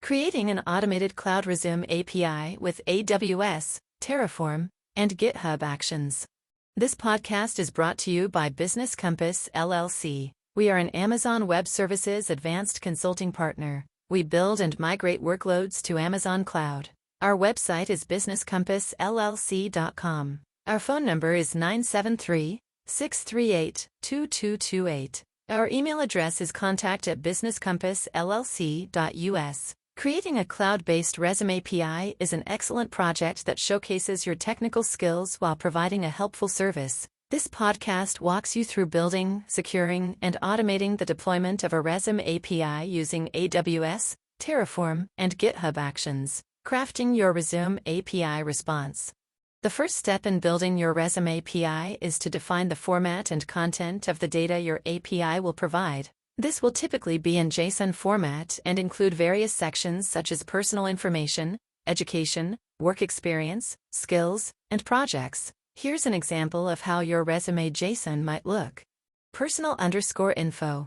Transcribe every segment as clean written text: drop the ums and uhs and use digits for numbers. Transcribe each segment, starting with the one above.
Creating an automated cloud resume API with AWS, Terraform, and GitHub Actions. This podcast is brought to you by Business Compass, LLC. We are an Amazon Web Services advanced consulting partner. We build and migrate workloads to Amazon Cloud. Our website is businesscompassllc.com. Our phone number is 973-638-2228. Our email address is contact@businesscompassllc.us. Creating a cloud-based resume API is an excellent project that showcases your technical skills while providing a helpful service. This podcast walks you through building, securing, and automating the deployment of a resume API using AWS, Terraform, and GitHub Actions. Crafting your resume API response. The first step in building your resume API is to define the format and content of the data your API will provide. This will typically be in JSON format and include various sections such as personal information, education, work experience, skills, and projects. Here's an example of how your resume JSON might look. Personal_info.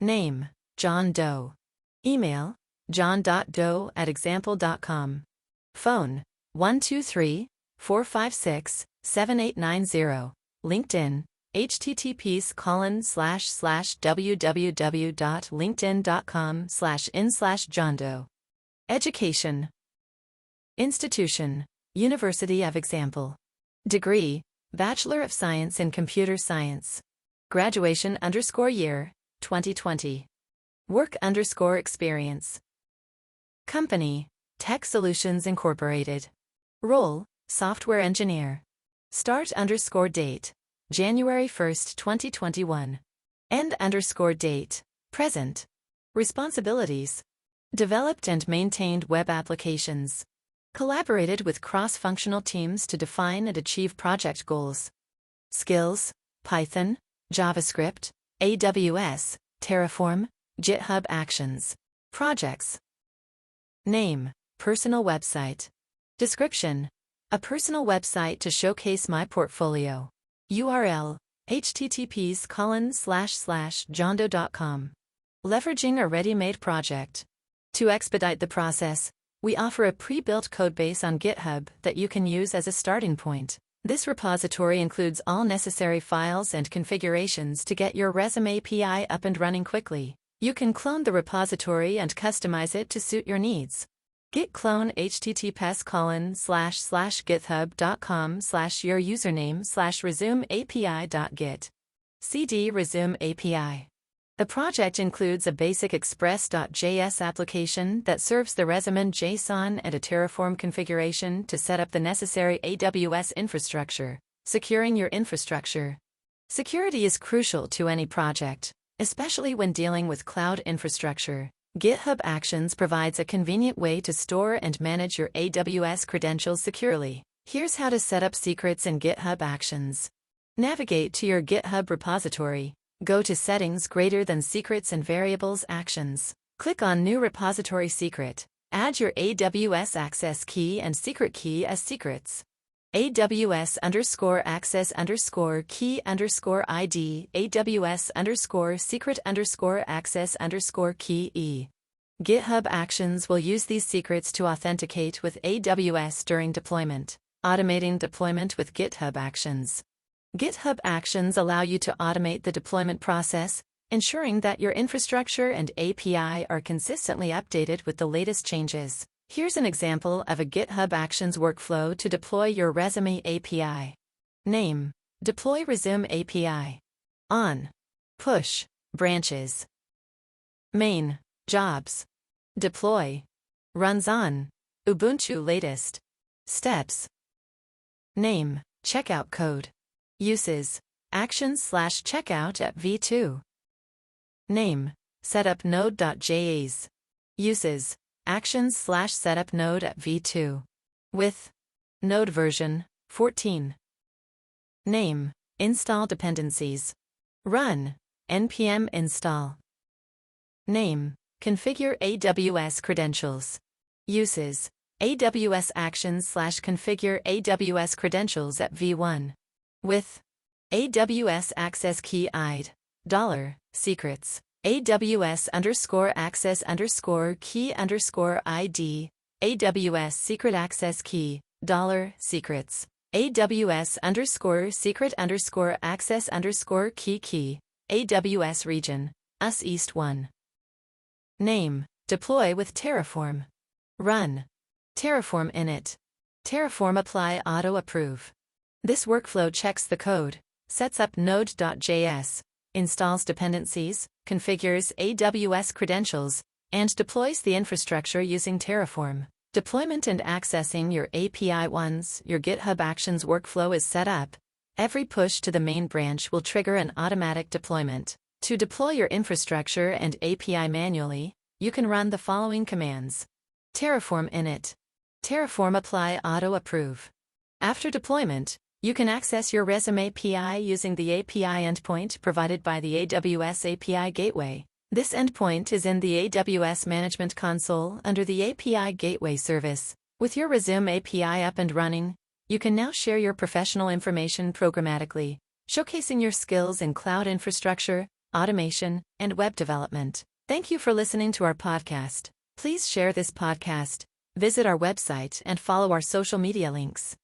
Name, John Doe. Email, john.doe@example.com. Phone, 123-456-7890. LinkedIn, https://www.linkedin.com/in/johndoe. Education. Institution, University of Example. Degree, Bachelor of Science in Computer Science. Graduation_year, 2020. Work_experience. Company, Tech Solutions Incorporated. Role, Software Engineer. Start_date, January 1st, 2021. End_date, present. Responsibilities. Developed and maintained web applications. Collaborated with cross-functional teams to define and achieve project goals. Skills, Python, JavaScript, AWS, Terraform, GitHub Actions. Projects. Name, personal website. Description, a personal website to showcase my portfolio. URL, https://johndoe.com. Leveraging a ready-made project. To expedite the process, we offer a pre-built codebase on GitHub that you can use as a starting point. This repository includes all necessary files and configurations to get your resume API up and running quickly. You can clone the repository and customize it to suit your needs. Git clone https://github.com/your username/resumeapi.git. cd resume API. The project includes a basic express.js application that serves the resume JSON and a Terraform configuration to set up the necessary AWS infrastructure. Securing your infrastructure. Security is crucial to any project, especially when dealing with cloud infrastructure. GitHub Actions provides a convenient way to store and manage your AWS credentials securely. Here's how to set up secrets in GitHub Actions. Navigate to your GitHub repository. Go to Settings > Secrets and Variables Actions. Click on New Repository Secret. Add your AWS access key and secret key as secrets. AWS_access_key_ID AWS_secret_access_key. GitHub Actions will use these secrets to authenticate with AWS during deployment. Automating deployment with GitHub Actions. GitHub Actions allow you to automate the deployment process, ensuring that your infrastructure and API are consistently updated with the latest changes. Here's an example of a GitHub Actions workflow to deploy your resume API. Name, deploy resume API. On, push, branches. Main, jobs. Deploy, runs on, Ubuntu latest. Steps. Name, checkout code. Uses, actions/checkout at v2. Name, setup Node.js. Uses, actions/setup Node at v2. With, Node version, 14. Name, install dependencies. Run, npm install. Name, configure AWS credentials. Uses, AWS actions/configure AWS credentials at v1. With, AWS access key ID, $, secrets. AWS_access_key_ID, AWS secret access key, $secrets, AWS_secret_access_key, AWS region, US East 1. Name, deploy with Terraform. Run. Terraform init. Terraform apply auto approve. This workflow checks the code, sets up Node.js, installs dependencies, configures AWS credentials, and deploys the infrastructure using Terraform. Deployment and accessing your API. Once your GitHub Actions workflow is set up, every push to the main branch will trigger an automatic deployment. To deploy your infrastructure and API manually, you can run the following commands. Terraform init. Terraform apply auto approve. After deployment, you can access your Resume API using the API endpoint provided by the AWS API Gateway. This endpoint is in the AWS Management Console under the API Gateway service. With your Resume API up and running, you can now share your professional information programmatically, showcasing your skills in cloud infrastructure, automation, and web development. Thank you for listening to our podcast. Please share this podcast, visit our website, and follow our social media links.